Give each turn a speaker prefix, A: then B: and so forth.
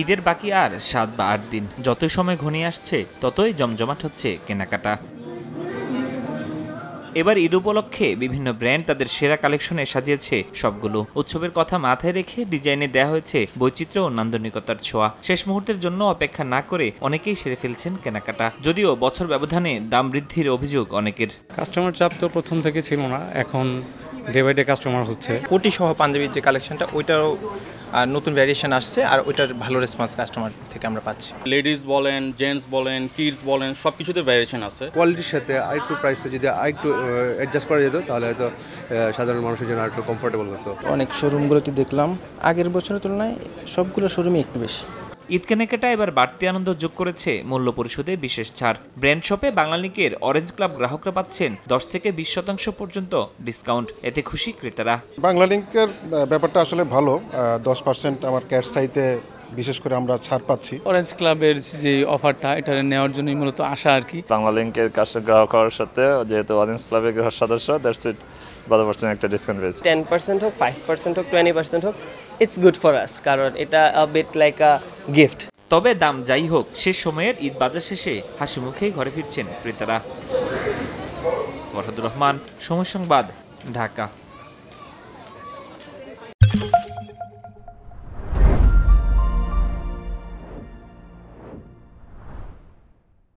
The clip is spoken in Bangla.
A: ঈদের বাকি আর ৭ বা ৮ দিন। যতই সময় ঘনিয়ে আসছে ততই জমজমাট হচ্ছে কেনাকাটা। এবার ঈদ উপলক্ষে বিভিন্ন ব্র্যান্ড তাদের সেরা কালেকশনে সাজিয়েছে সবগুলো। উৎসবের কথা মাথায় রেখে ডিজাইনে দেওয়া হয়েছে বৈচিত্র্য ও নান্দনিকতার ছোঁয়া। শেষ মুহূর্তের জন্য অপেক্ষা না করে অনেকেই সেরে ফেলছেন কেনাকাটা, যদিও বছর ব্যবধানে দাম বৃদ্ধির অভিযোগ অনেকের।
B: কাস্টমার চাপ তো প্রথম থেকে ছিল না, এখন ডে বাই ডে কাস্টমার হচ্ছে।
C: কোটি সহ পাঞ্জাবির যে কালেকশনটা, ওইটারও নতুন ভ্যারিয়েশন আসছে, আর ওইটার ভালো রেসপন্স কাস্টমার থেকে আমরা পাচ্ছি।
D: লেডিস বলেন, জেন্টস বলেন, কিডস বলেন, সব কিছুতে ভ্যারিয়েশন আছে।
E: কোয়ালিটির সাথে আরেকটু প্রাইসটা যদি আরেকটু অ্যাডজাস্ট করা যেত তাহলে হয়তো সাধারণ মানুষের জন্য আরেকটু কমফোর্টেবল হতো।
F: অনেক শোরুমগুলোতে দেখলাম আগের বছরের তুলনায় সবগুলো শোরুমই একটু বেশি।
A: ঈদ কেনাকাটা এবার বাড়তি আনন্দ যোগ করেছে মূল্য পরিশোধে বিশেষ ছাড়। ব্র্যান্ড শপে বাংলালিংকের অরেঞ্জ ক্লাব গ্রাহকরা পাচ্ছেন 10 থেকে 20% পর্যন্ত ডিসকাউন্ট। এতে খুশি ক্রেতারা।
G: বাংলালিংকের ব্যাপারটা আসলে ভালো, 10% আমার ক্যাশ সাইতে বিশেষ করে আমরা ছাড় পাচ্ছি।
H: অরেঞ্জ ক্লাবের যে অফারটা, এটা নেওয়ার জন্যই মূলত আশা আর কি।
I: বাংলালিংকের কাছে গ্রাহক হওয়ার সাথে যেহেতু অরেঞ্জ ক্লাবের সদস্য, দ্যাটস ইট, 12% একটা ডিসকাউন্ট পেয়েছে।
J: 10% হোক, 5% হোক, 20% হোক, ইটস গুড ফর আস, কারণ এটা বিট লাইক আ গিফট।
A: তবে দাম যাই হোক, শেষ সময়ের ঈদ বাজার শেষে হাসি মুখেই ঘরে ফিরছেন ক্রেতারা। ফরহাদুর রহমান, সময় সংবাদ, ঢাকা।